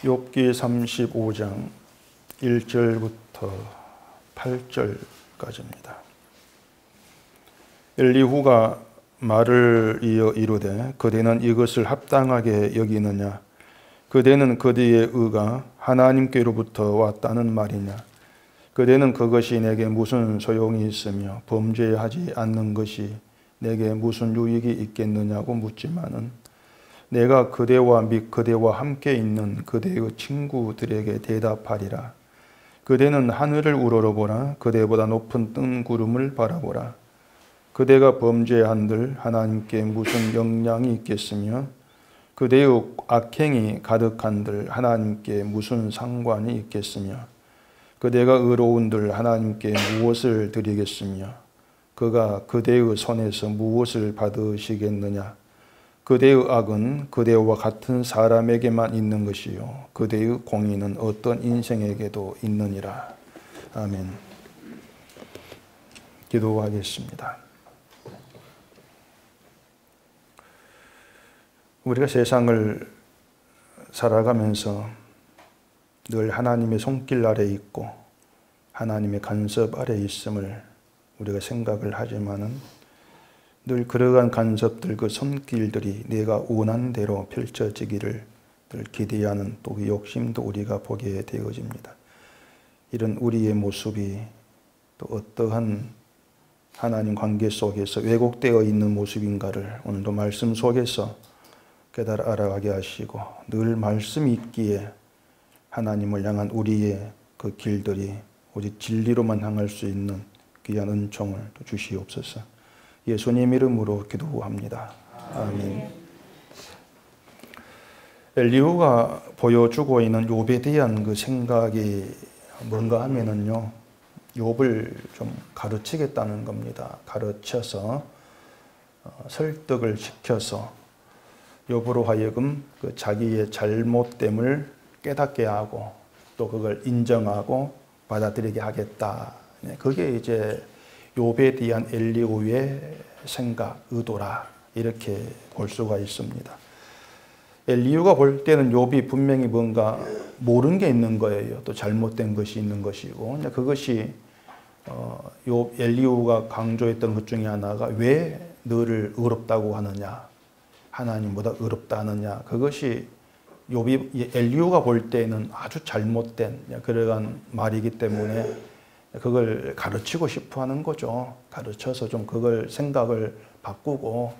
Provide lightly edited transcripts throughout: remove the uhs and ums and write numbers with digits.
욥기 35장 1절부터 8절까지입니다. 엘리후가 말을 이어 이르되 그대는 이것을 합당하게 여기느냐? 그대는 그대의 의가 하나님께로부터 왔다는 말이냐? 그대는 그것이 내게 무슨 소용이 있으며 범죄하지 않는 것이 내게 무슨 유익이 있겠느냐고 묻지만은 내가 그대와 및 그대와 함께 있는 그대의 친구들에게 대답하리라. 그대는 하늘을 우러러보라. 그대보다 높은 뜬 구름을 바라보라. 그대가 범죄한들 하나님께 무슨 영향이 있겠으며 그대의 악행이 가득한들 하나님께 무슨 상관이 있겠으며 그대가 의로운들 하나님께 무엇을 드리겠으며 그가 그대의 손에서 무엇을 받으시겠느냐? 그대의 악은 그대와 같은 사람에게만 있는 것이요 그대의 공의는 어떤 인생에게도 있느니라. 아멘. 기도하겠습니다. 우리가 세상을 살아가면서 늘 하나님의 손길 아래 있고 하나님의 간섭 아래 있음을 우리가 생각을 하지만은 늘 그러한 간섭들, 그 손길들이 내가 원하는 대로 펼쳐지기를 늘 기대하는 또 그 욕심도 우리가 보게 되어집니다. 이런 우리의 모습이 또 어떠한 하나님 관계 속에서 왜곡되어 있는 모습인가를 오늘도 말씀 속에서 깨달아 알아가게 하시고 늘 말씀이 있기에 하나님을 향한 우리의 그 길들이 오직 진리로만 향할 수 있는 귀한 은총을 주시옵소서. 예수님 이름으로 기도합니다. 아멘. 엘리후가 보여주고 있는 욥에 대한 그 생각이 뭔가 하면은요, 욥을 좀 가르치겠다는 겁니다. 가르쳐서 설득을 시켜서 욥으로 하여금 그 자기의 잘못됨을 깨닫게 하고 또 그걸 인정하고 받아들이게 하겠다. 그게 이제 욥에 대한 엘리후의 생각, 의도라 이렇게 볼 수가 있습니다. 엘리후가 볼 때는 욥이 분명히 뭔가 모르는 게 있는 거예요. 또 잘못된 것이 있는 것이고 그것이 엘리후가 강조했던 것 중에 하나가 왜 너를 의롭다고 하느냐, 하나님보다 의롭다 하느냐. 그것이 엘리후가 볼 때는 아주 잘못된 그러한 말이기 때문에 그걸 가르치고 싶어 하는 거죠. 가르쳐서 좀 그걸 생각을 바꾸고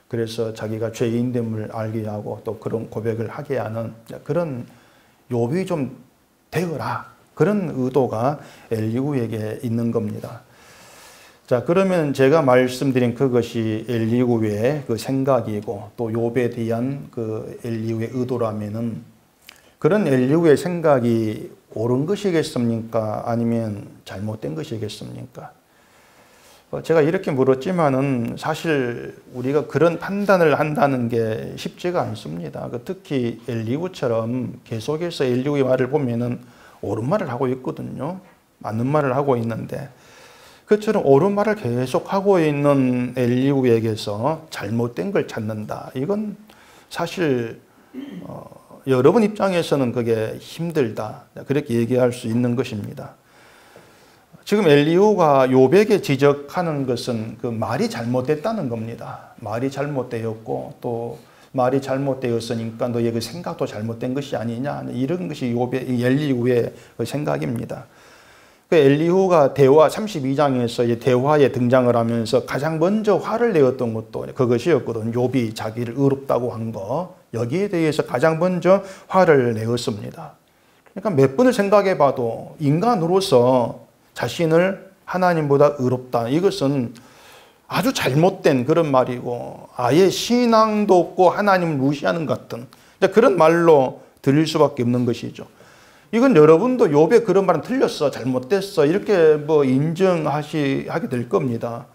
그래서 자기가 죄인됨을 알게 하고 또 그런 고백을 하게 하는 그런 욥이 좀 되어라. 그런 의도가 엘리후에게 있는 겁니다. 자, 그러면 제가 말씀드린 그것이 엘리후의 그 생각이고 또 욥에 대한 그 엘리후의 의도라면은 그런 엘리후의 생각이 옳은 것이겠습니까? 아니면 잘못된 것이겠습니까? 제가 이렇게 물었지만은 사실 우리가 그런 판단을 한다는 게 쉽지가 않습니다. 특히 엘리후처럼 계속해서 엘리후의 말을 보면은 옳은 말을 하고 있거든요. 맞는 말을 하고 있는데 그처럼 옳은 말을 계속 하고 있는 엘리후에게서 잘못된 걸 찾는다. 이건 사실 여러분 입장에서는 그게 힘들다. 그렇게 얘기할 수 있는 것입니다. 지금 엘리후가 욥에게 지적하는 것은 그 말이 잘못됐다는 겁니다. 말이 잘못되었고 또 말이 잘못되었으니까 너의 그 생각도 잘못된 것이 아니냐. 이런 것이 엘리후의 그 생각입니다. 그 엘리후가 대화 32장에서 대화에 등장을 하면서 가장 먼저 화를 내었던 것도 그것이었거든. 욥이 자기를 의롭다고 한 거. 여기에 대해서 가장 먼저 화를 내었습니다. 그러니까 몇 번을 생각해 봐도 인간으로서 자신을 하나님보다 의롭다. 이것은 아주 잘못된 그런 말이고 아예 신앙도 없고 하나님을 무시하는 것 같은 그런 말로 들릴 수밖에 없는 것이죠. 이건 여러분도 욥의 그런 말은 틀렸어, 잘못됐어 이렇게 인정하게 될 겁니다.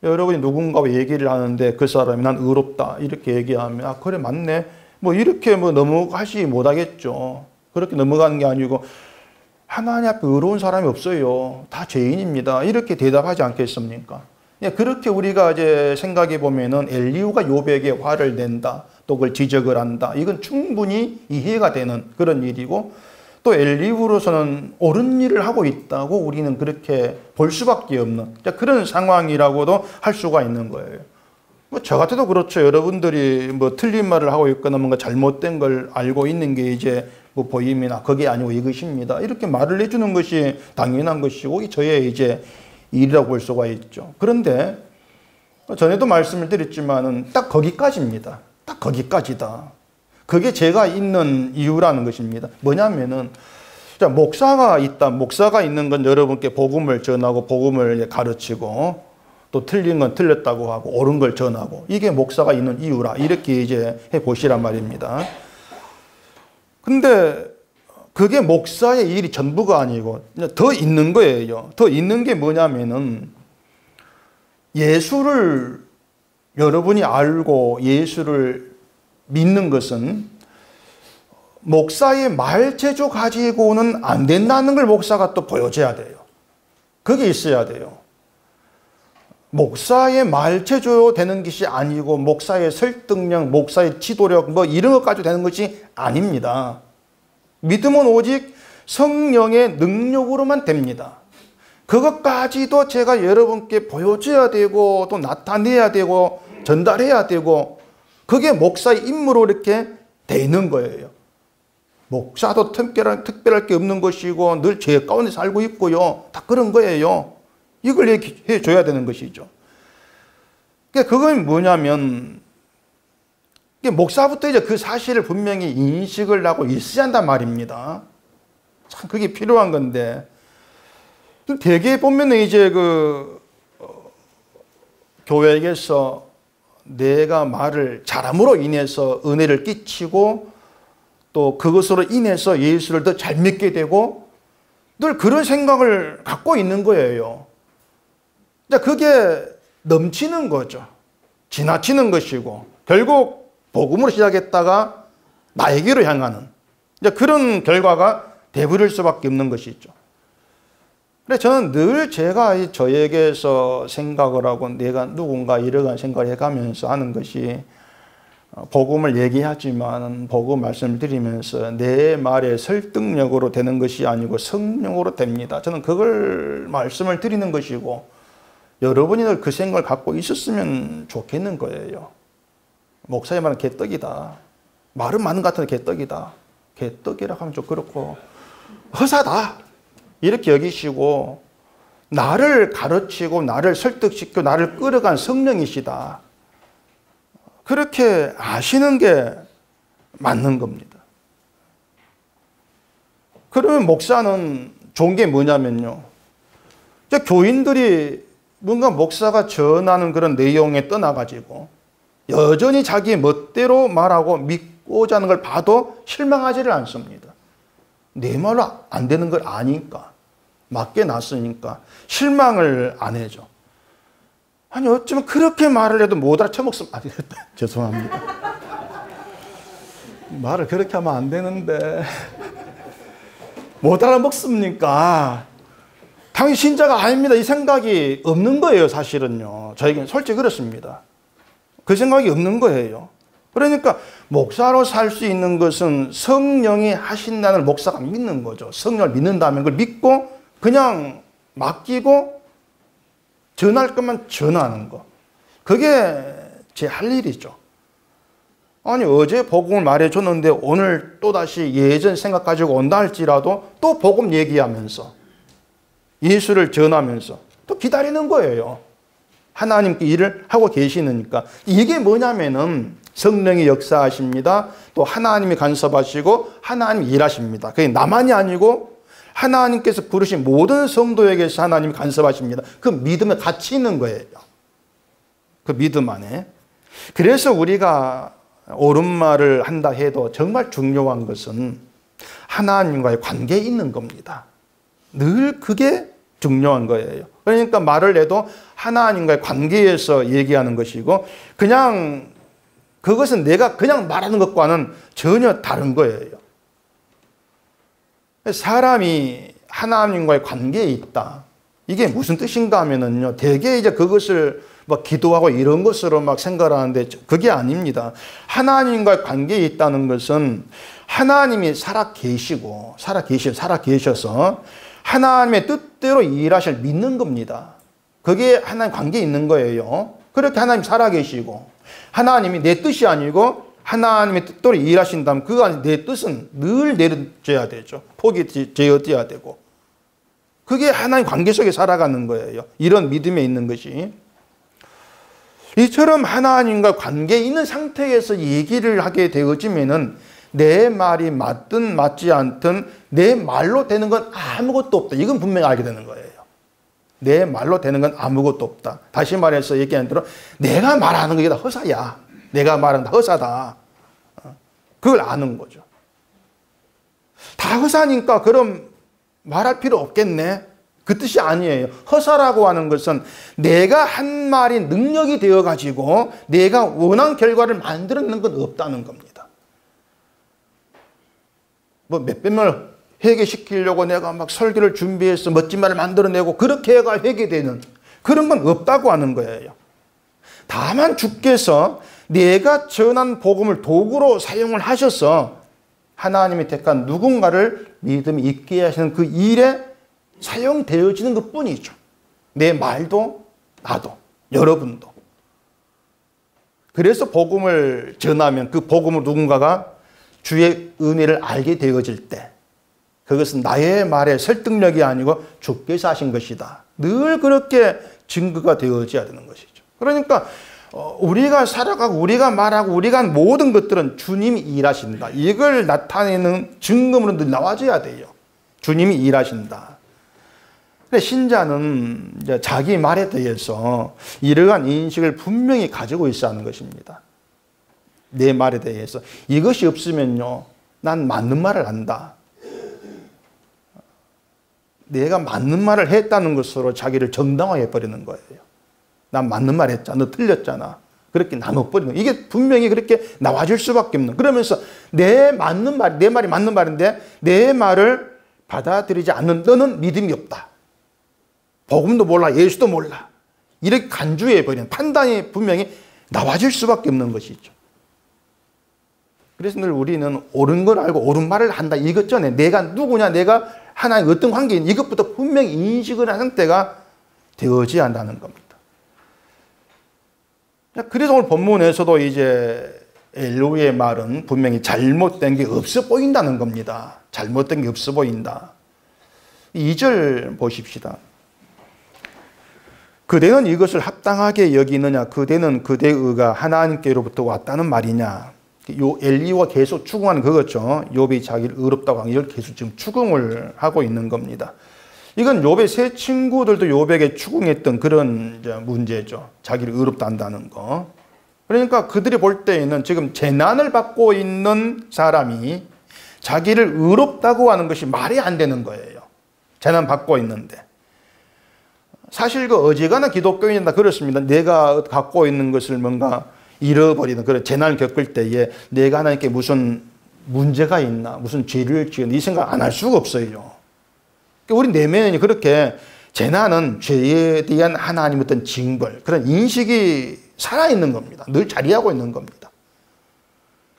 여러분이 누군가와 얘기를 하는데 그 사람이 난 의롭다 이렇게 얘기하면 아 그래 맞네 이렇게 넘어가지 못하겠죠. 그렇게 넘어가는 게 아니고 하나님 앞에 의로운 사람이 없어요. 다 죄인입니다. 이렇게 대답하지 않겠습니까? 그렇게 우리가 이제 생각해 보면은 엘리후가 욥에게 화를 낸다. 또 그걸 지적을 한다. 이건 충분히 이해가 되는 그런 일이고, 또 엘리후로서는 옳은 일을 하고 있다고 우리는 그렇게 볼 수밖에 없는 그런 상황이라고도 할 수가 있는 거예요. 뭐 저 같아도 그렇죠. 여러분들이 뭐 틀린 말을 하고 있거나 뭔가 잘못된 걸 알고 있는 게 이제 뭐 보임이나 그게 아니고 이것입니다, 이렇게 말을 해주는 것이 당연한 것이고 저의 이제 일이라고 볼 수가 있죠. 그런데 전에도 말씀을 드렸지만은 딱 거기까지입니다. 딱 거기까지다. 그게 제가 있는 이유라는 것입니다. 뭐냐면은, 자, 목사가 있다. 목사가 있는 건 여러분께 복음을 전하고 복음을 가르치고 또 틀린 건 틀렸다고 하고 옳은 걸 전하고, 이게 목사가 있는 이유라. 이렇게 이제 해 보시란 말입니다. 근데 그게 목사의 일이 전부가 아니고 더 있는 거예요. 더 있는 게 뭐냐면은, 예수를 여러분이 알고 예수를 믿는 것은 목사의 말재주 가지고는 안 된다는 걸 목사가 또 보여줘야 돼요. 그게 있어야 돼요. 목사의 말재주 되는 것이 아니고 목사의 설득력, 목사의 지도력 뭐 이런 것 가지고 되는 것이 아닙니다. 믿음은 오직 성령의 능력으로만 됩니다. 그것까지도 제가 여러분께 보여줘야 되고 또 나타내야 되고 전달해야 되고, 그게 목사의 임무로 이렇게 돼 있는 거예요. 목사도 특별할 게 없는 것이고 늘 죄 가운데 살고 있고요. 다 그런 거예요. 이걸 얘기해 줘야 되는 것이죠. 그건 뭐냐면, 목사부터 이제 그 사실을 분명히 인식을 하고 있어야 한단 말입니다. 참 그게 필요한 건데, 대개 보면은 이제 교회에서 내가 말을 잘함으로 인해서 은혜를 끼치고 또 그것으로 인해서 예수를 더 잘 믿게 되고 늘 그런 생각을 갖고 있는 거예요. 그게 넘치는 거죠. 지나치는 것이고 결국 복음으로 시작했다가 나에게로 향하는 그런 결과가 돼버릴 수밖에 없는 것이죠. 그래서 저는 늘 제가 저에게서 생각을 하고 내가 누군가 이러한 생각을 해가면서 하는 것이, 복음을 얘기하지만 복음 말씀을 드리면서 내 말의 설득력으로 되는 것이 아니고 성령으로 됩니다. 저는 그걸 말씀을 드리는 것이고, 여러분이 늘 그 생각을 갖고 있었으면 좋겠는 거예요. 목사의 말은 개떡이다. 말은 많은 것 같은데 개떡이다. 개떡이라고 하면 좀 그렇고 허사다. 이렇게 여기시고, 나를 가르치고 나를 설득시키고 나를 끌어간 성령이시다. 그렇게 아시는 게 맞는 겁니다. 그러면 목사는 좋은 게 뭐냐면요, 교인들이 뭔가 목사가 전하는 그런 내용에 떠나가지고 여전히 자기 멋대로 말하고 믿고자 하는 걸 봐도 실망하지를 않습니다. 내 말로 안 되는 걸 아니까, 맞게 났으니까 실망을 안 해줘. 아니 어쩌면 그렇게 말을 해도 못 알아쳐먹으면 안 되겠다. 죄송합니다. 말을 그렇게 하면 안 되는데 못 알아먹습니까? 당연히 신자가 아닙니다. 이 생각이 없는 거예요. 사실은요. 저에게는 솔직히 그렇습니다. 그 생각이 없는 거예요. 그러니까 목사로 살 수 있는 것은 성령이 하신다는 목사가 믿는 거죠. 성령을 믿는다면 그걸 믿고 그냥 맡기고 전할 것만 전하는 거. 그게 제 할 일이죠. 아니 어제 복음을 말해줬는데 오늘 또다시 예전 생각 가지고 온다 할지라도 또 복음 얘기하면서 예수를 전하면서 또 기다리는 거예요. 하나님께 일을 하고 계시니까. 이게 뭐냐면은 성령이 역사하십니다. 또 하나님이 간섭하시고 하나님이 일하십니다. 그게 나만이 아니고 하나님께서 부르신 모든 성도에게서 하나님이 간섭하십니다. 그 믿음에 같이 있는 거예요. 그 믿음 안에. 그래서 우리가 옳은 말을 한다 해도 정말 중요한 것은 하나님과의 관계에 있는 겁니다. 늘 그게 중요한 거예요. 그러니까 말을 해도 하나님과의 관계에서 얘기하는 것이고, 그냥 그것은 내가 그냥 말하는 것과는 전혀 다른 거예요. 사람이 하나님과의 관계에 있다. 이게 무슨 뜻인가 하면은요, 대개 이제 그것을 막 기도하고 이런 것으로 막 생각하는데 그게 아닙니다. 하나님과 관계에 있다는 것은 하나님이 살아 계셔서 하나님의 뜻대로 일하실 믿는 겁니다. 그게 하나님 관계에 있는 거예요. 그렇게 하나님 살아 계시고 하나님이 내 뜻이 아니고 하나님의 뜻대로 일하신다면 그 안에 내 뜻은 늘 내려져야 되죠. 포기 되어야 되고 그게 하나님 관계 속에 살아가는 거예요. 이런 믿음에 있는 것이. 이처럼 하나님과 관계에 있는 상태에서 얘기를 하게 되어지면은 내 말이 맞든 맞지 않든 내 말로 되는 건 아무것도 없다. 이건 분명히 알게 되는 거예요. 내 말로 되는 건 아무것도 없다. 다시 말해서 얘기하는 대로 내가 말하는 게 다 허사야. 내가 말하는 다 허사다. 그걸 아는 거죠. 다 허사니까 그럼 말할 필요 없겠네. 그 뜻이 아니에요. 허사라고 하는 것은 내가 한 말이 능력이 되어가지고 내가 원한 결과를 만들어내는 건 없다는 겁니다. 뭐 몇백 명을 회개시키려고 내가 막 설교를 준비해서 멋진 말을 만들어내고 그렇게 해가 회개되는 그런 건 없다고 하는 거예요. 다만 주께서 내가 전한 복음을 도구로 사용을 하셔서 하나님이 택한 누군가를 믿음이 있게 하시는 그 일에 사용되어지는 것 뿐이죠. 내 말도 나도 여러분도. 그래서 복음을 전하면 그 복음을 누군가가 주의 은혜를 알게 되어질 때 그것은 나의 말의 설득력이 아니고 주께서 하신 것이다. 늘 그렇게 증거가 되어져야 되는 것이죠. 그러니까 우리가 살아가고 우리가 말하고 우리가 한 모든 것들은 주님이 일하신다. 이걸 나타내는 증거물은 늘 나와줘야 돼요. 주님이 일하신다. 근데 신자는 이제 자기 말에 대해서 이러한 인식을 분명히 가지고 있어야 하는 것입니다. 내 말에 대해서. 이것이 없으면요, 난 맞는 말을 한다. 내가 맞는 말을 했다는 것으로 자기를 정당화해 버리는 거예요. 난 맞는 말 했잖아. 너 틀렸잖아. 그렇게 나눠버리는 거예요. 이게 분명히 그렇게 나와줄 수밖에 없는. 그러면서 내 말이 맞는 말인데 내 말을 받아들이지 않는 너는 믿음이 없다. 복음도 몰라. 예수도 몰라. 이렇게 간주해 버리는 판단이 분명히 나와질 수밖에 없는 것이죠. 그래서 늘 우리는 옳은 걸 알고 옳은 말을 한다. 이것 전에 내가 누구냐, 내가 하나님 어떤 관계인 이것부터 분명히 인식을 하는 상태가 되어져야 한다는 겁니다. 그래서 오늘 본문에서도 이제 엘로의 말은 분명히 잘못된 게 없어 보인다는 겁니다. 잘못된 게 없어 보인다. 2절 보십시다. 그대는 이것을 합당하게 여기느냐? 그대는 그대의 의가 하나님께로부터 왔다는 말이냐? 요 엘리와 계속 추궁하는 그거죠. 욥이 자기를 의롭다고 하는 이걸 계속 지금 추궁을 하고 있는 겁니다. 이건 욥의 세 친구들도 욥에게 추궁했던 그런 문제죠. 자기를 의롭다 한다는 거. 그러니까 그들이 볼 때에는 지금 재난을 받고 있는 사람이 자기를 의롭다고 하는 것이 말이 안 되는 거예요. 재난 받고 있는데. 사실 그 어지간한 기독교인이다 그렇습니다. 내가 갖고 있는 것을 뭔가 잃어버리는 그런 재난을 겪을 때에 내가 하나님께 무슨 문제가 있나, 무슨 죄를 지은 이 생각 안 할 수가 없어요. 우리 내면이 그렇게 재난은 죄에 대한 하나님의 어떤 징벌, 그런 인식이 살아있는 겁니다. 늘 자리하고 있는 겁니다.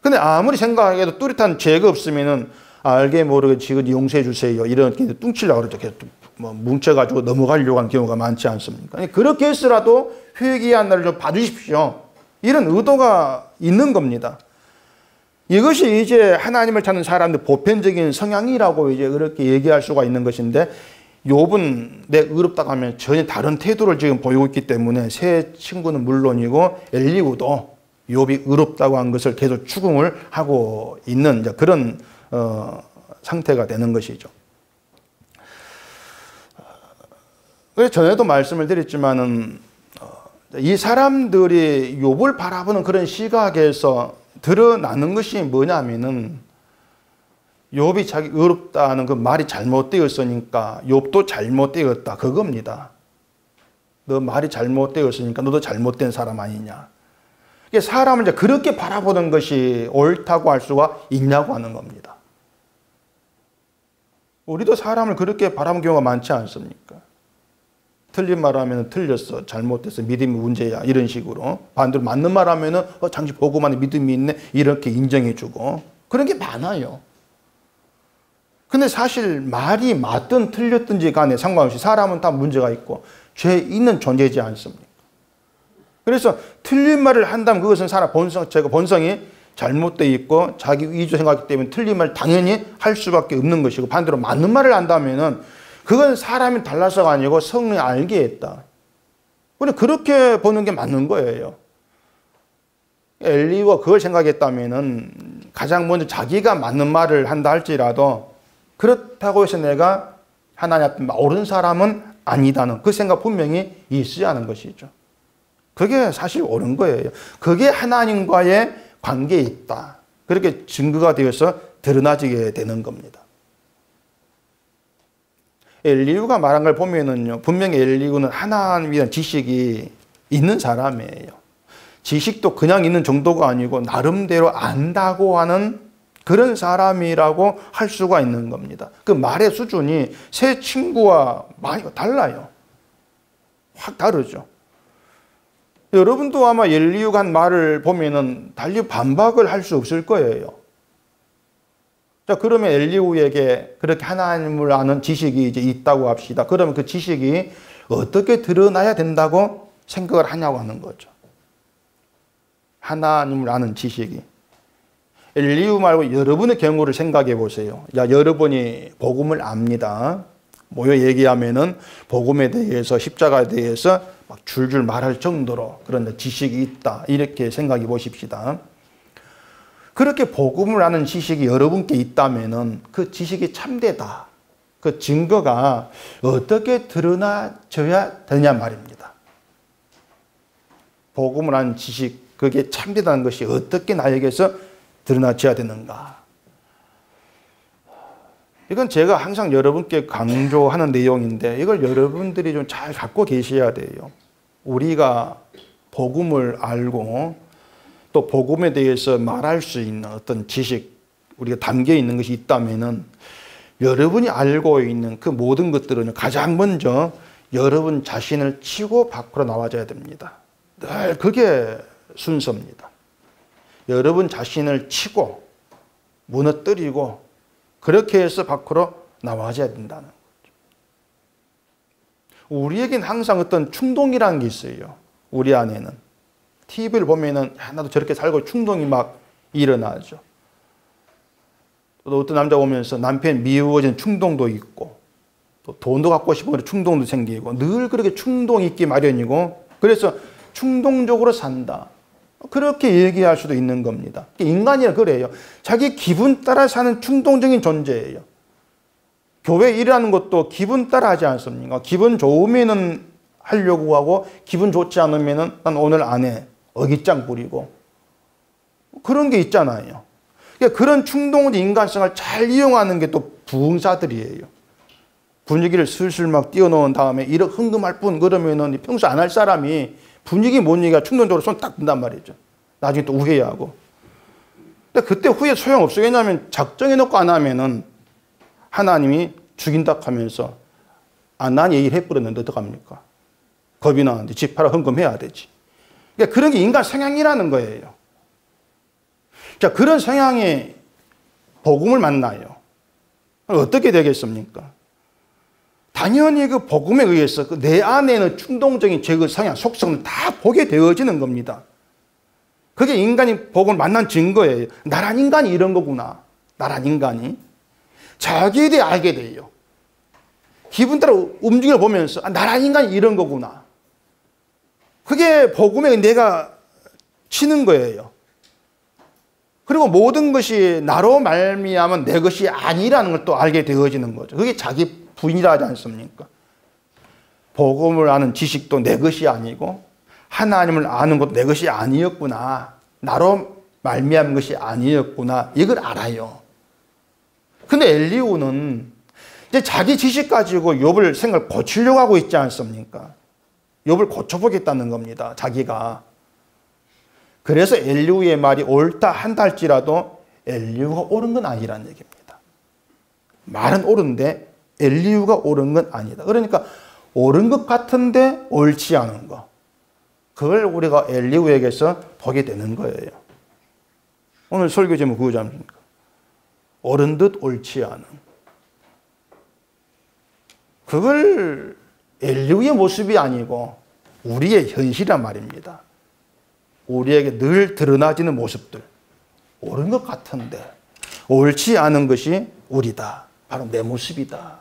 근데 아무리 생각해도 뚜렷한 죄가 없으면은 알게 모르게 지금 용서해 주세요. 이렇게 뚱치려고 그러죠. 계속 뭐 뭉쳐가지고 넘어가려고 하는 경우가 많지 않습니까? 그렇게 했으라도 회개한 날을 좀 봐주십시오. 이런 의도가 있는 겁니다. 이것이 이제 하나님을 찾는 사람들 보편적인 성향이라고 이제 그렇게 얘기할 수가 있는 것인데 욥은 내 의롭다고 하면 전혀 다른 태도를 지금 보이고 있기 때문에 세 친구는 물론이고 엘리후도 욥이 의롭다고 한 것을 계속 추궁을 하고 있는 이제 그런 상태가 되는 것이죠. 그래서 전에도 말씀을 드렸지만은 이 사람들이 욥을 바라보는 그런 시각에서 드러나는 것이 뭐냐면은 욥이 자기 의롭다는 그 말이 잘못되었으니까 욥도 잘못되었다 그겁니다. 너 말이 잘못되었으니까 너도 잘못된 사람 아니냐. 사람을 이제 그렇게 바라보는 것이 옳다고 할 수가 있냐고 하는 겁니다. 우리도 사람을 그렇게 바라보는 경우가 많지 않습니까? 틀린 말 하면 틀렸어, 잘못됐어, 믿음이 문제야, 이런 식으로. 반대로 맞는 말 하면 당신 복음 안에 믿음이 있네, 이렇게 인정해주고. 그런 게 많아요. 근데 사실 말이 맞든 틀렸든지 간에 상관없이 사람은 다 문제가 있고 죄 있는 존재이지 않습니까? 그래서 틀린 말을 한다면 그것은 사람 본성이 잘못되어 있고 자기 위주 생각이기 때문에 틀린 말 당연히 할 수밖에 없는 것이고, 반대로 맞는 말을 한다면은 그건 사람이 달라서가 아니고 성령이 알게 했다. 그렇게 보는 게 맞는 거예요. 엘리야가 그걸 생각했다면은 가장 먼저 자기가 맞는 말을 한다 할지라도 그렇다고 해서 내가 하나님 앞에 옳은 사람은 아니다는 그 생각 분명히 있어야 하는 것이죠. 그게 사실 옳은 거예요. 그게 하나님과의 관계에 있다. 그렇게 증거가 되어서 드러나지게 되는 겁니다. 엘리야가 말한 걸 보면은요, 분명히 엘리야는 하나님에 대한 지식이 있는 사람이에요. 지식도 그냥 있는 정도가 아니고 나름대로 안다고 하는 그런 사람이라고 할 수가 있는 겁니다. 그 말의 수준이 새 친구와 많이 달라요. 확 다르죠. 여러분도 아마 엘리야가 한 말을 보면은 달리 반박을 할 수 없을 거예요. 자, 그러면 엘리야에게 그렇게 하나님을 아는 지식이 이제 있다고 합시다. 그러면 그 지식이 어떻게 드러나야 된다고 생각을 하냐고 하는 거죠. 하나님을 아는 지식이. 엘리야 말고 여러분의 경우를 생각해 보세요. 야, 여러분이 복음을 압니다. 모여 얘기하면은 복음에 대해서, 십자가에 대해서 막 줄줄 말할 정도로 그런 지식이 있다, 이렇게 생각해 보십시다. 그렇게 복음을 아는 지식이 여러분께 있다면은 그 지식이 참되다, 그 증거가 어떻게 드러나져야 되냐 말입니다. 복음을 아는 지식, 그게 참되다는 것이 어떻게 나에게서 드러나져야 되는가. 이건 제가 항상 여러분께 강조하는 내용인데 이걸 여러분들이 좀 잘 갖고 계셔야 돼요. 우리가 복음을 알고 또 복음에 대해서 말할 수 있는 어떤 지식, 우리가 담겨 있는 것이 있다면은 여러분이 알고 있는 그 모든 것들은 가장 먼저 여러분 자신을 치고 밖으로 나와줘야 됩니다. 늘 그게 순서입니다. 여러분 자신을 치고 무너뜨리고 그렇게 해서 밖으로 나와줘야 된다는 거죠. 우리에겐 항상 어떤 충동이라는 게 있어요. 우리 안에는. TV를 보면은 나도 저렇게 살고 충동이 막 일어나죠. 또 어떤 남자 오면서 남편 미워진 충동도 있고 또 돈도 갖고 싶은 충동도 생기고 늘 그렇게 충동이 있기 마련이고, 그래서 충동적으로 산다, 그렇게 얘기할 수도 있는 겁니다. 인간이라 그래요. 자기 기분 따라 사는 충동적인 존재예요. 교회 일하는 것도 기분 따라 하지 않습니까? 기분 좋으면은 하려고 하고 기분 좋지 않으면은 난 오늘 안 해, 어깃장 부리고 그런 게 있잖아요. 그러니까 그런 충동적 인간성을 잘 이용하는 게 또 부흥사들이에요. 분위기를 슬슬 막 띄워놓은 다음에 이렇게 흥금할 뿐 그러면은 평소 안 할 사람이 분위기 못 이기가 충동적으로 손 딱 든단 말이죠. 나중에 또 후회하고. 근데 그때 후회 소용없어요. 왜냐하면 작정해놓고 안 하면은 하나님이 죽인다 하면서 난 얘기를 해버렸는데 어떡합니까? 겁이 나는데 집 팔아 헌금해야 되지. 그러니까 그런 게 인간 성향이라는 거예요. 자, 그런 성향이 복음을 만나요. 어떻게 되겠습니까? 당연히 그 복음에 의해서 내 안에는 충동적인 죄의 성향, 속성을 다 보게 되어지는 겁니다. 그게 인간이 복음을 만난 증거예요. 나란 인간이 이런 거구나. 나란 인간이. 자기에 대해 알게 돼요. 기분 따라 움직임을 보면서 나란 인간이 이런 거구나. 그게 복음에 내가 치는 거예요. 그리고 모든 것이 나로 말미암은 내 것이 아니라는 걸 또 알게 되어지는 거죠. 그게 자기 부인이라 하지 않습니까? 복음을 아는 지식도 내 것이 아니고 하나님을 아는 것도 내 것이 아니었구나. 나로 말미암은 것이 아니었구나. 이걸 알아요. 근데 엘리야는 이제 자기 지식 가지고 욥을 생각을 고치려고 하고 있지 않습니까? 욥을 고쳐보겠다는 겁니다. 자기가. 그래서 엘리야의 말이 옳다 한다 할지라도 엘리야가 옳은 건 아니라는 얘기입니다. 말은 옳은데 엘리야가 옳은 건 아니다. 그러니까 옳은 것 같은데 옳지 않은 거. 그걸 우리가 엘리후에게서 보게 되는 거예요. 오늘 설교 제목 그거지 않습니까? 옳은 듯 옳지 않은. 그걸 엘리후의 모습이 아니고 우리의 현실이란 말입니다. 우리에게 늘 드러나지는 모습들. 옳은 것 같은데 옳지 않은 것이 우리다. 바로 내 모습이다.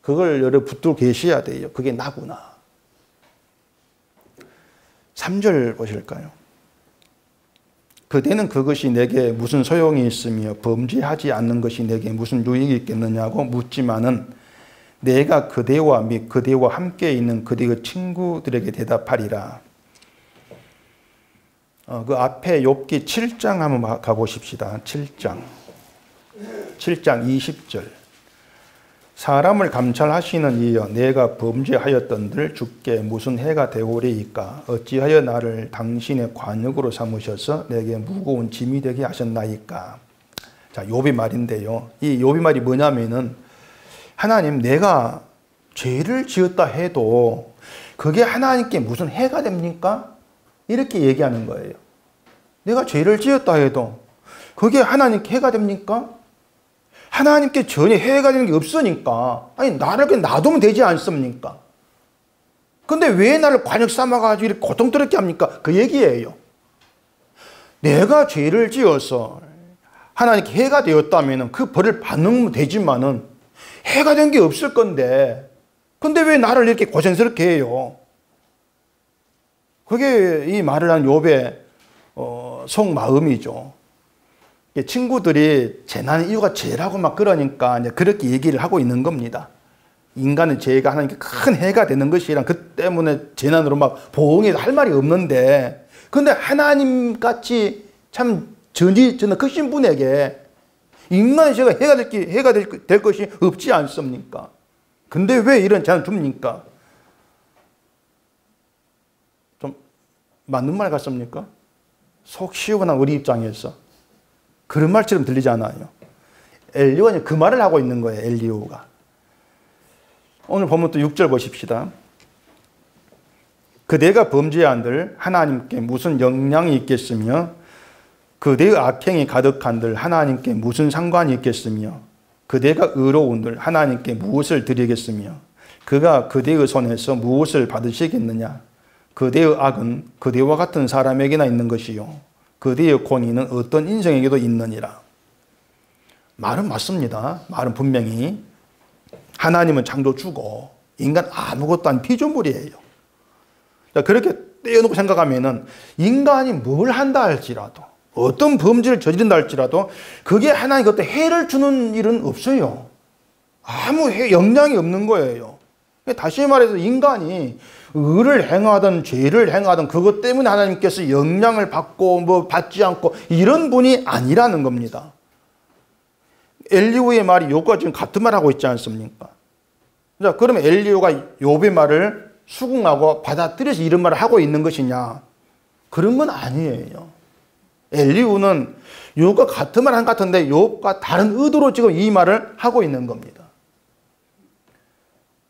그걸 여러분 붙들고 계셔야 돼요. 그게 나구나. 3절 보실까요? 그대는 그것이 내게 무슨 소용이 있으며 범죄하지 않는 것이 내게 무슨 유익이 있겠느냐고 묻지만은 내가 그대와 및 그대와 함께 있는 그대의 친구들에게 대답하리라. 그 앞에 욥기 7장 한번 가보십시다. 7장 20절. 사람을 감찰하시는 이여 내가 범죄하였던들 주께 무슨 해가 되오리이까 어찌하여 나를 당신의 관역으로 삼으셔서 내게 무거운 짐이 되게 하셨나이까. 자, 욥의 말인데요. 이 욥의 말이 뭐냐면은 하나님 내가 죄를 지었다 해도 그게 하나님께 무슨 해가 됩니까? 이렇게 얘기하는 거예요. 내가 죄를 지었다 해도 그게 하나님께 해가 됩니까? 하나님께 전혀 해가 되는 게 없으니까 아니 나를 그냥 놔두면 되지 않습니까? 근데 왜 나를 관역 삼아가지고 이렇게 고통스럽게 합니까? 그 얘기예요. 내가 죄를 지어서 하나님께 해가 되었다면 그 벌을 받으면 되지만은 해가 된 게 없을 건데 근데 왜 나를 이렇게 고생스럽게 해요? 그게 이 말을 한 욥의 속마음이죠. 친구들이 재난의 이유가 죄라고 막 그러니까 이제 그렇게 얘기를 하고 있는 겁니다. 인간의 죄가 하나님께 큰 해가 되는 것이란 그 때문에 재난으로 막 보응해서 할 말이 없는데 근데 하나님 같이 참 저는 크신 분에게 인간의 죄가 해가 될 것이 없지 않습니까? 근데 왜 이런 재난을 줍니까? 좀 맞는 말 같습니까? 속 시원한 우리 입장에서 그런 말처럼 들리지 않아요. 엘리후가 그 말을 하고 있는 거예요. 엘리후가. 오늘 보면 또 6절 보십시다. 그대가 범죄한들 하나님께 무슨 영향이 있겠으며 그대의 악행이 가득한들 하나님께 무슨 상관이 있겠으며 그대가 의로운들 하나님께 무엇을 드리겠으며 그가 그대의 손에서 무엇을 받으시겠느냐. 그대의 악은 그대와 같은 사람에게나 있는 것이요 그대의 권위는 어떤 인생에게도 있느니라. 말은 맞습니다. 말은 분명히 하나님은 창조주고 인간 아무것도 아닌 피조물이에요. 그렇게 떼어놓고 생각하면은 인간이 뭘 한다 할지라도 어떤 범죄를 저지른다 할지라도 그게 하나님께 어떤 해를 주는 일은 없어요. 아무 영향이 없는 거예요. 다시 말해서 인간이 의를 행하든 죄를 행하든 그것 때문에 하나님께서 영향을 받고 뭐 받지 않고 이런 분이 아니라는 겁니다. 엘리후의 말이 욥과 지금 같은 말 하고 있지 않습니까? 자, 그러면 엘리후가 욥의 말을 수긍하고 받아들여서 이런 말을 하고 있는 것이냐? 그런 건 아니에요. 엘리후는 욥과 같은 말 한 것 같은데 욥과 다른 의도로 지금 이 말을 하고 있는 겁니다.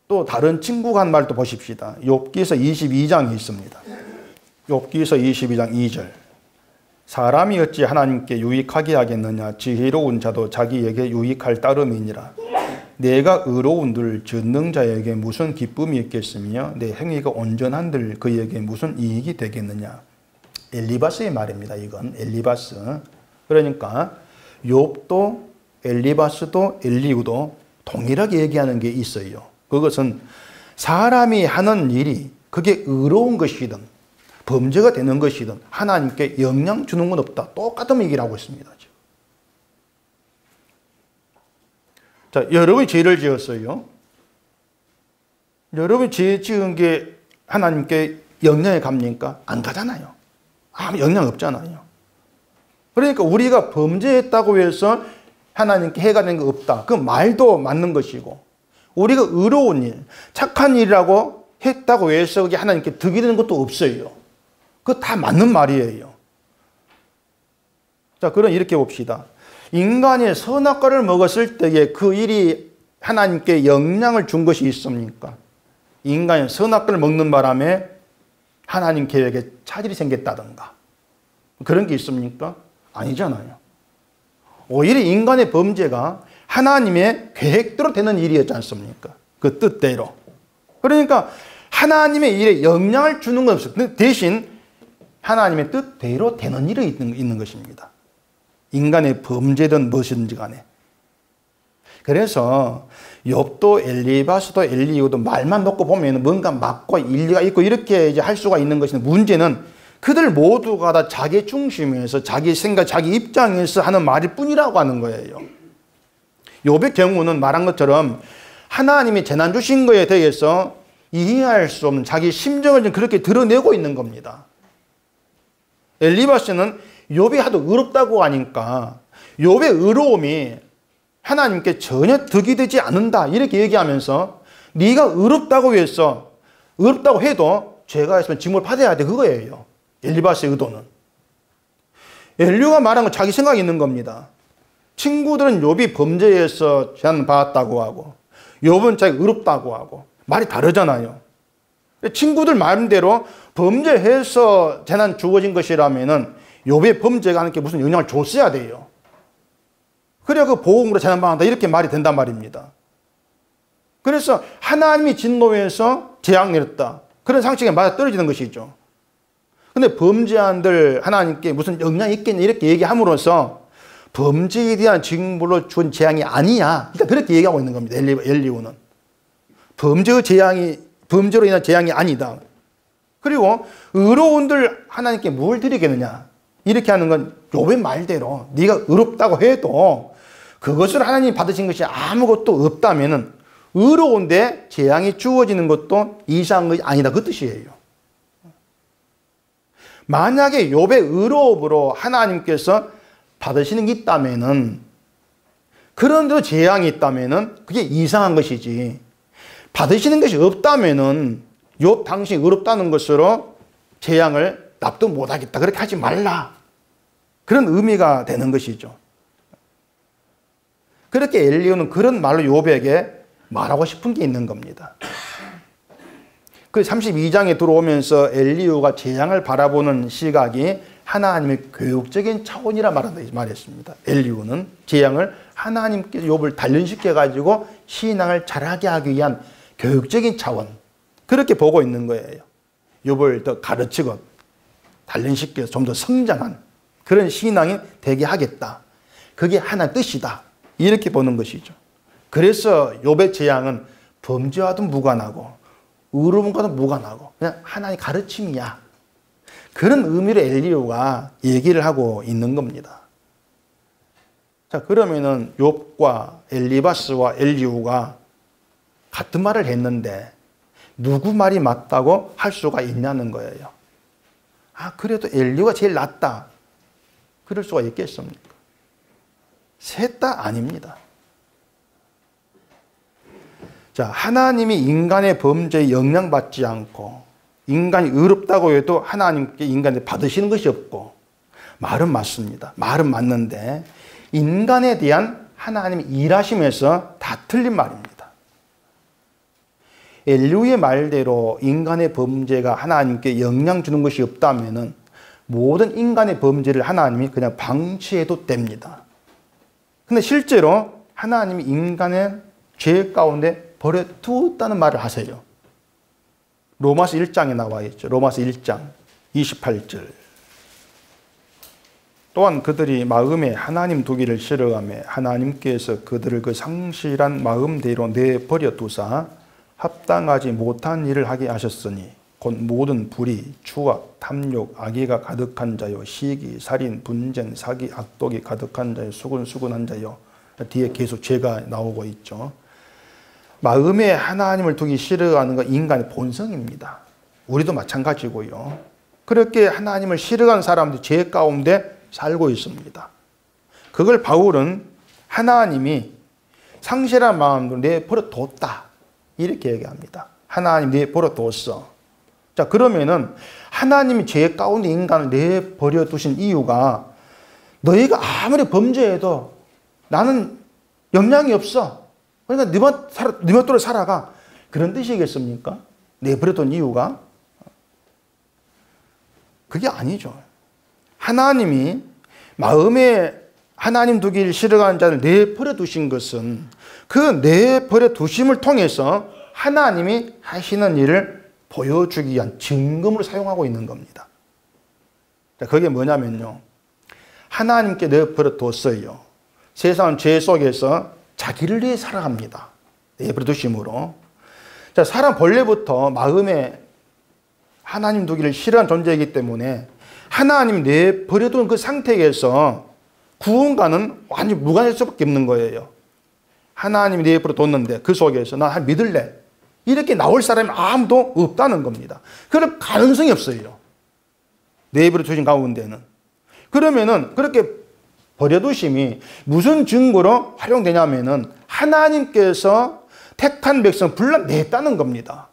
또 다른 친구가 한 말도 보십시다. 욥기서 22장이 있습니다. 욥기서 22장 2절. 사람이 어찌 하나님께 유익하게 하겠느냐. 지혜로운 자도 자기에게 유익할 따름이니라. 내가 의로운들 전능자에게 무슨 기쁨이 있겠으며 내 행위가 온전한들 그에게 무슨 이익이 되겠느냐. 엘리바스의 말입니다. 이건 엘리바스. 그러니까 욥도 엘리바스도 엘리후도 동일하게 얘기하는 게 있어요. 그것은 사람이 하는 일이 그게 의로운 것이든 범죄가 되는 것이든 하나님께 영향 주는 건 없다. 똑같은 얘기를 하고 있습니다. 자, 여러분이 죄를 지었어요. 여러분이 죄 지은 게 하나님께 영향이 갑니까? 안 가잖아요. 아무 영향 없잖아요. 그러니까 우리가 범죄했다고 해서 하나님께 해가 되는 거 없다. 그 말도 맞는 것이고 우리가 의로운 일, 착한 일이라고 했다고 해서 그게 하나님께 득이 되는 것도 없어요. 그거 다 맞는 말이에요. 자, 그럼 이렇게 봅시다. 인간이 선악과를 먹었을 때에 그 일이 하나님께 영향을 준 것이 있습니까? 인간이 선악과를 먹는 바람에 하나님 계획에 차질이 생겼다든가 그런 게 있습니까? 아니잖아요. 오히려 인간의 범죄가 하나님의 계획대로 되는 일이었지 않습니까? 그 뜻대로. 그러니까 하나님의 일에 영향을 주는 건 없어요. 대신 하나님의 뜻대로 되는 일이 있는 것입니다. 인간의 범죄든 무엇이든지 간에. 그래서 욥도 엘리바스도 엘리후도 말만 놓고 보면 뭔가 맞고 일리가 있고 이렇게 이제 할 수가 있는 것인데, 문제는 그들 모두가 다 자기 중심에서 자기 생각, 자기 입장에서 하는 말일 뿐이라고 하는 거예요. 욥의 경우는 말한 것처럼 하나님이 재난 주신 거에 대해서 이해할 수 없는 자기 심정을 좀 그렇게 드러내고 있는 겁니다. 엘리바스는 욥이 하도 의롭다고 하니까 욥의 의로움이 하나님께 전혀 득이 되지 않는다 이렇게 얘기하면서, 네가 의롭다고 해서 의롭다고 해도 죄가 있으면 징벌 받아야 돼, 그거예요. 엘리바스의 의도는. 엘리후가 말한 건 자기 생각이 있는 겁니다. 친구들은 욥이 범죄해서 재난 받았다고 하고 욥은 자기가 의롭다고 하고 말이 다르잖아요. 친구들 말대로 범죄해서 재난 주어진 것이라면은 욥의 범죄가 하나님께 무슨 영향을 줬어야 돼요. 그래야 그 보응으로 재난 받는다 이렇게 말이 된단 말입니다. 그래서 하나님이 진노해서 재앙 내렸다, 그런 상식에 맞아 떨어지는 것이죠. 근데 범죄한들 하나님께 무슨 영향이 있겠냐 이렇게 얘기함으로써 범죄에 대한 징벌로 준 재앙이 아니야, 그러니까 그렇게 얘기하고 있는 겁니다. 엘리후는 범죄로 인한 재앙이 아니다. 그리고 의로운들 하나님께 뭘 드리겠느냐 이렇게 하는 건 욥의 말대로 네가 의롭다고 해도 그것을 하나님이 받으신 것이 아무것도 없다면은 의로운데 재앙이 주어지는 것도 이상한 것이 아니다, 그 뜻이에요. 만약에 욥의 의로움으로 하나님께서 받으시는 게 있다면은, 그런데도 재앙이 있다면은 그게 이상한 것이지, 받으시는 것이 없다면은 욥 당신이 의롭다는 것으로 재앙을 납득 못하겠다, 그렇게 하지 말라, 그런 의미가 되는 것이죠. 그렇게 엘리후는 그런 말로 욥에게 말하고 싶은 게 있는 겁니다. 그 32장에 들어오면서 엘리후가 재앙을 바라보는 시각이 하나님의 교육적인 차원이라 말했습니다. 엘리후는 재앙을 하나님께서 욥을 단련시켜가지고 신앙을 잘하게 하기 위한 교육적인 차원, 그렇게 보고 있는 거예요. 욥을 더 가르치고 단련시켜서 좀 더 성장한 그런 신앙이 되게 하겠다, 그게 하나의 뜻이다, 이렇게 보는 것이죠. 그래서 욥의 재앙은 범죄와도 무관하고 의로움과도 무관하고 그냥 하나님의 가르침이야, 그런 의미로 엘리후가 얘기를 하고 있는 겁니다. 자, 그러면은 욥과 엘리바스와 엘리후가 같은 말을 했는데 누구 말이 맞다고 할 수가 있냐는 거예요. 아, 그래도 엘리후가 제일 낫다, 그럴 수가 있겠습니까? 셋 다 아닙니다. 자, 하나님이 인간의 범죄에 영향받지 않고 인간이 의롭다고 해도 하나님께 인간이 받으시는 것이 없고, 말은 맞습니다. 말은 맞는데 인간에 대한 하나님의 일하심에서 다 틀린 말입니다. 엘리후의 말대로 인간의 범죄가 하나님께 영향 주는 것이 없다면은 모든 인간의 범죄를 하나님이 그냥 방치해도 됩니다. 근데 실제로 하나님이 인간의 죄 가운데 버려두었다는 말을 하세요. 로마서 1장에 나와 있죠. 로마서 1장 28절. 또한 그들이 마음에 하나님 두기를 싫어하며 하나님께서 그들을 그 상실한 마음대로 내버려 두사 합당하지 못한 일을 하게 하셨으니 곧 모든 불의, 추악, 탐욕, 악의가 가득한 자요, 시기, 살인, 분쟁, 사기, 악독이 가득한 자요, 수군수군한 자요. 뒤에 계속 죄가 나오고 있죠. 마음에 하나님을 두기 싫어하는 건 인간의 본성입니다. 우리도 마찬가지고요. 그렇게 하나님을 싫어하는 사람들이 죄 가운데 살고 있습니다. 그걸 바울은 하나님이 상실한 마음으로 내버려 뒀다, 이렇게 얘기합니다. 하나님 내버려 뒀어. 자, 그러면은 하나님이 죄 가운데 인간을 내버려 두신 이유가, 너희가 아무리 범죄해도 나는 영향이 없어, 그러니까 네 멋대로 살아가. 그런 뜻이겠습니까? 내버려둔 이유가? 그게 아니죠. 하나님이 마음에 하나님 두기를 싫어하는 자를 내버려 두신 것은 그 내버려 두심을 통해서 하나님이 하시는 일을 보여주기 위한 증거물을 사용하고 있는 겁니다. 그게 뭐냐면요. 하나님께 내버려 뒀어요. 세상은 죄 속에서 자기를 위해 살아갑니다. 내버려 두심으로. 자, 사람 본래부터 마음에 하나님 두기를 싫어하는 존재이기 때문에 하나님 내버려 둔 그 상태에서 구원과는 완전히 무관할 수밖에 없는 거예요. 하나님이 내버려 뒀는데 그 속에서 나 믿을래. 이렇게 나올 사람이 아무도 없다는 겁니다. 그럴 가능성이 없어요. 내버려 두신 가운데는. 그러면은 그렇게 버려두심이 무슨 증거로 활용되냐면은 하나님께서 택한 백성 불러냈다는 겁니다.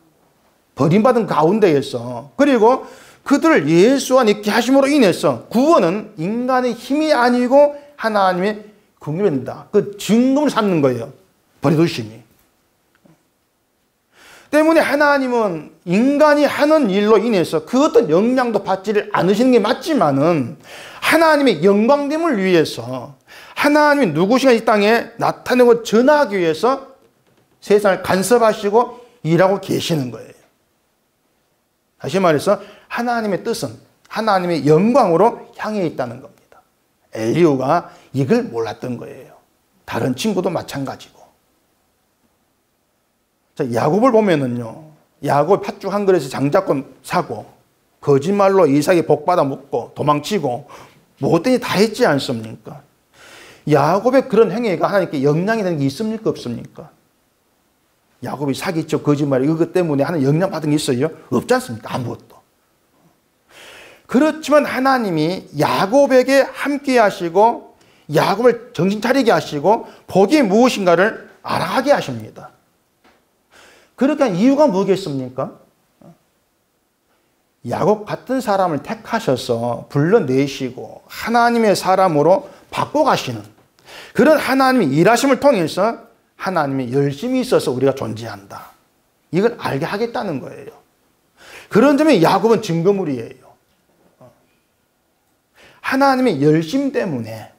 버림받은 가운데에서. 그리고 그들을 예수 안에 있게 하심으로 인해서 구원은 인간의 힘이 아니고 하나님의 긍휼입니다. 그 증거를 삼는 거예요. 버려두심이. 때문에 하나님은 인간이 하는 일로 인해서 그 어떤 영향도 받지를 않으시는 게 맞지만은 하나님의 영광됨을 위해서 하나님이 누구신가 이 땅에 나타내고 전하기 위해서 세상을 간섭하시고 일하고 계시는 거예요. 다시 말해서 하나님의 뜻은 하나님의 영광으로 향해 있다는 겁니다. 엘리후가 이걸 몰랐던 거예요. 다른 친구도 마찬가지고. 자, 야곱을 보면은요. 야곱 팥죽 한 그릇에 장자권 사고 거짓말로 이삭이 복받아 묻고 도망치고 못되니 다 했지 않습니까? 야곱의 그런 행위가 하나님께 영향이 되는 게 있습니까? 없습니까? 야곱이 사기쳐 거짓말 이것 때문에 하는 영향 받은 게 있어요? 없지 않습니까? 아무것도. 그렇지만 하나님이 야곱에게 함께 하시고 야곱을 정신 차리게 하시고 복이 무엇인가를 알아가게 하십니다. 그렇게 한 이유가 뭐겠습니까? 야곱 같은 사람을 택하셔서 불러내시고 하나님의 사람으로 바꿔가시는 그런 하나님의 일하심을 통해서 하나님이 열심히 있어서 우리가 존재한다. 이걸 알게 하겠다는 거예요. 그런 점에 야곱은 증거물이에요. 하나님의 열심 때문에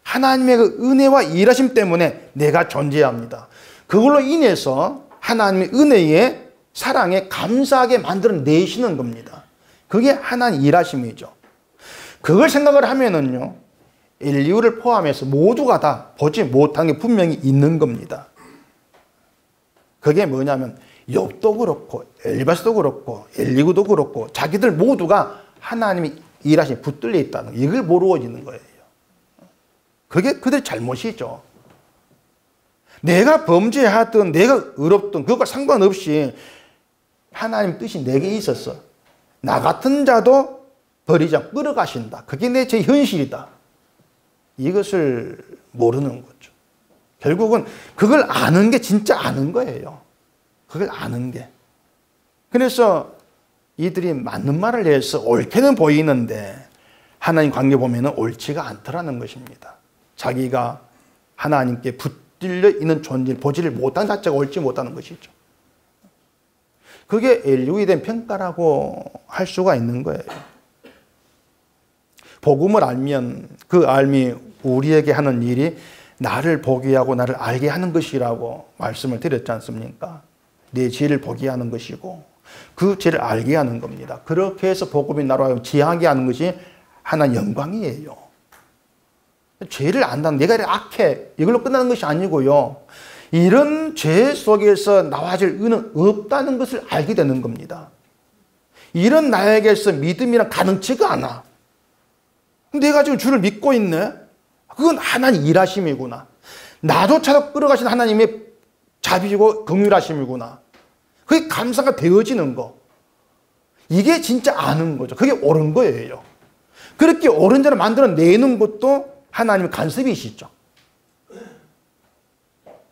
하나님의 그 은혜와 일하심 때문에 내가 존재합니다. 그걸로 인해서 하나님의 은혜에 사랑에 감사하게 만들어내시는 겁니다. 그게 하나님 일하심이죠. 그걸 생각을 하면은요, 엘리후를 포함해서 모두가 다 보지 못한 게 분명히 있는 겁니다. 그게 뭐냐면 욥도 그렇고 엘리바스도 그렇고 엘리후도 그렇고 자기들 모두가 하나님이 일하심에 붙들려 있다는 거, 이걸 모르어지는 거예요. 그게 그들 잘못이죠. 내가 범죄하든 내가 의롭든 그것과 상관없이 하나님 뜻이 내게 있었어. 나 같은 자도 버리지 않고 끌어가신다. 그게 제 현실이다. 이것을 모르는 거죠. 결국은 그걸 아는 게 진짜 아는 거예요. 그걸 아는 게. 그래서 이들이 맞는 말을 해서 옳게는 보이는데 하나님 관계 보면 옳지가 않더라는 것입니다. 자기가 하나님께 붙들려 있는 존재를 보지를 못한 자체가 옳지 못하는 것이죠. 그게 엘리후에 대한 평가라고 할 수가 있는 거예요. 복음을 알면 그 알미 우리에게 하는 일이 나를 보게 하고 나를 알게 하는 것이라고 말씀을 드렸지 않습니까? 내 죄를 보게 하는 것이고 그 죄를 알게 하는 겁니다. 그렇게 해서 복음이 나로 하여금 지향하게 하는 것이 하나님의 영광이에요. 죄를 안다는 내가 이렇게 악해 이걸로 끝나는 것이 아니고요. 이런 죄 속에서 나와질 의는 없다는 것을 알게 되는 겁니다. 이런 나에게서 믿음이란 가능치가 않아. 내가 지금 주를 믿고 있네? 그건 하나님 일하심이구나. 나조차도 끌어가신 하나님의 자비고 긍휼하심이구나. 그게 감사가 되어지는 거. 이게 진짜 아는 거죠. 그게 옳은 거예요. 그렇게 옳은 자를 만들어내는 것도 하나님의 간섭이시죠.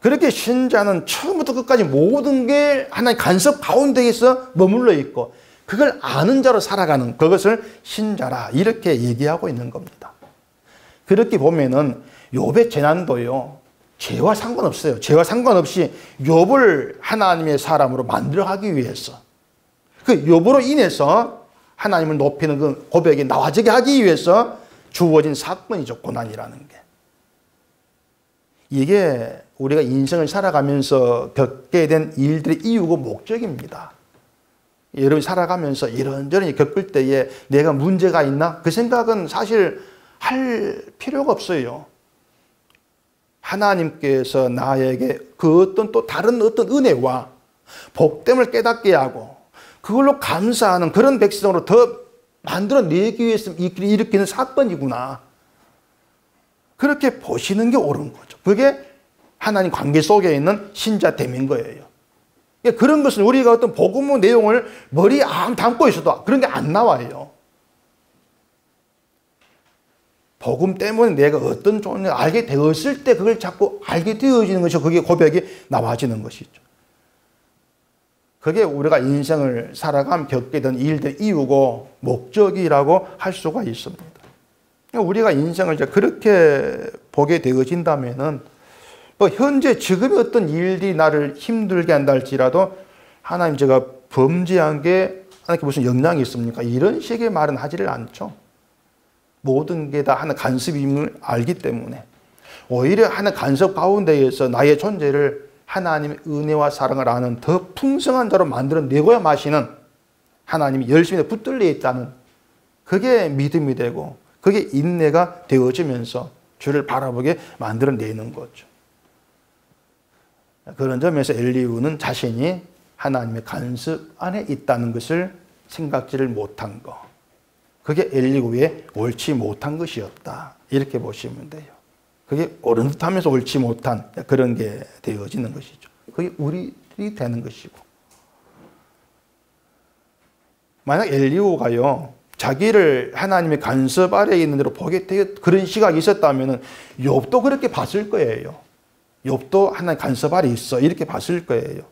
그렇게 신자는 처음부터 끝까지 모든 게 하나님의 간섭 가운데에서 머물러 있고 그걸 아는 자로 살아가는 그것을 신자라 이렇게 얘기하고 있는 겁니다. 그렇게 보면은 욥의 재난도요. 죄와 상관없어요. 죄와 상관없이 욥을 하나님의 사람으로 만들어가기 위해서, 그 욥으로 인해서 하나님을 높이는 그 고백이 나와지게 하기 위해서 주어진 사건이죠. 고난이라는 게. 이게 우리가 인생을 살아가면서 겪게 된 일들의 이유고 목적입니다. 여러분이 살아가면서 이런저런 겪을 때에 내가 문제가 있나? 그 생각은 사실 할 필요가 없어요. 하나님께서 나에게 그 어떤 또 다른 어떤 은혜와 복됨을 깨닫게 하고 그걸로 감사하는 그런 백성으로 더 만들어내기 위해서 일으키는 사건이구나. 그렇게 보시는 게 옳은 거죠. 그게 하나님 관계 속에 있는 신자됨인 거예요. 그런 것은 우리가 어떤 복음의 내용을 머리에 담고 있어도 그런 게 안 나와요. 복음 때문에 내가 어떤 존재를 알게 되었을 때 그걸 자꾸 알게 되어지는 것이 그게 고백이 나와지는 것이죠. 그게 우리가 인생을 살아가며 겪게 된 일들의 이유고 목적이라고 할 수가 있습니다. 우리가 인생을 이제 그렇게 보게 되어진다면은 뭐 현재 지금의 어떤 일들이 나를 힘들게 한다 할지라도 하나님 제가 범죄한 게 하나님께 무슨 영향이 있습니까? 이런 식의 말은 하지를 않죠. 모든 게 다 하나의 간섭임을 알기 때문에 오히려 하나의 간섭 가운데에서 나의 존재를 하나님의 은혜와 사랑을 아는 더 풍성한 자로 만들어내고야 마시는 하나님이 열심히 붙들려 있다는 그게 믿음이 되고 그게 인내가 되어지면서 주를 바라보게 만들어내는 거죠. 그런 점에서 엘리후는 자신이 하나님의 간섭 안에 있다는 것을 생각지를 못한 거. 그게 엘리후의 옳지 못한 것이었다. 이렇게 보시면 돼요. 그게 옳은 듯 하면서 옳지 못한 그런 게 되어지는 것이죠. 그게 우리들이 되는 것이고. 만약 엘리후가요, 자기를 하나님의 간섭 아래에 있는 대로 보게 되게 그런 시각이 있었다면 욥도 그렇게 봤을 거예요. 욥도 하나님의 간섭 아래에 있어. 이렇게 봤을 거예요.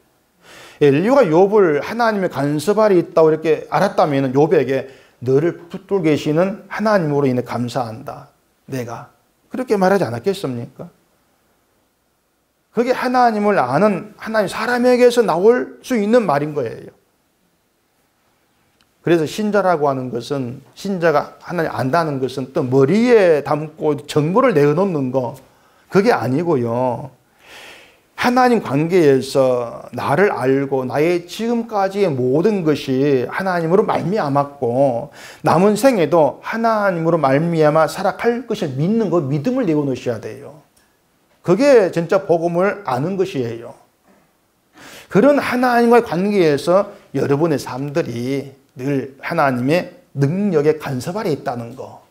엘리후가 욥을 하나님의 간섭 아래에 있다고 이렇게 알았다면 욥에게 너를 붙들고 계시는 하나님으로 인해 감사한다. 내가. 그렇게 말하지 않았겠습니까? 그게 하나님을 아는 하나님 사람에게서 나올 수 있는 말인 거예요. 그래서 신자라고 하는 것은 신자가 하나님 안다는 것은 또 머리에 담고 정보를 내어놓는 거 그게 아니고요. 하나님 관계에서 나를 알고 나의 지금까지의 모든 것이 하나님으로 말미암았고 남은 생에도 하나님으로 말미암아 살아갈 것을 믿는 거 믿음을 내어놓으셔야 돼요. 그게 진짜 복음을 아는 것이에요. 그런 하나님과의 관계에서 여러분의 삶들이 늘 하나님의 능력의 간섭 아래 있다는 거.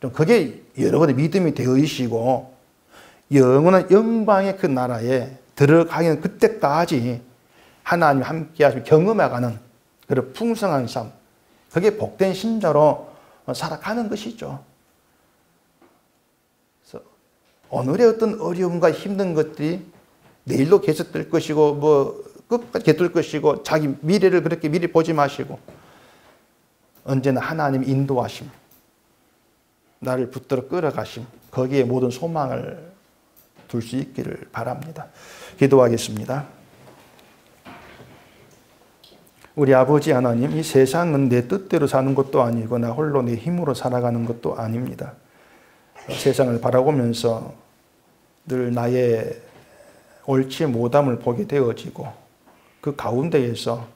좀 그게 여러분의 믿음이 되어지시고 영원한 영광의 그 나라에 들어가기는 그때까지 하나님 함께 하시며 경험해가는 그런 풍성한 삶. 그게 복된 신자로 살아가는 것이죠. 그래서 오늘의 어떤 어려움과 힘든 것들이 내일도 계속될 것이고 뭐 끝까지 계속될 것이고 자기 미래를 그렇게 미리 보지 마시고 언제나 하나님 인도하심, 나를 붙들어 끌어가심, 거기에 모든 소망을 둘 수 있기를 바랍니다. 기도하겠습니다. 우리 아버지 하나님, 이 세상은 내 뜻대로 사는 것도 아니고 나 홀로 내 힘으로 살아가는 것도 아닙니다. 세상을 바라보면서 늘 나의 옳지 못함을 보게 되어지고 그 가운데에서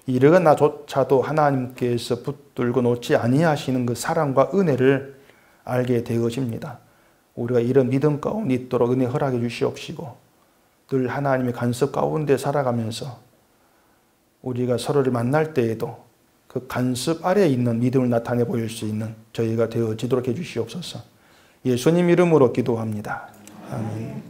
이러한 나조차도 하나님께서 붙들고 놓지 아니하시는 그 사랑과 은혜를 알게 되어집니다. 우리가 이런 믿음 가운데 있도록 은혜 허락해 주시옵시고 늘 하나님의 간섭 가운데 살아가면서 우리가 서로를 만날 때에도 그 간섭 아래에 있는 믿음을 나타내 보일 수 있는 저희가 되어지도록 해 주시옵소서. 예수님 이름으로 기도합니다. 아멘.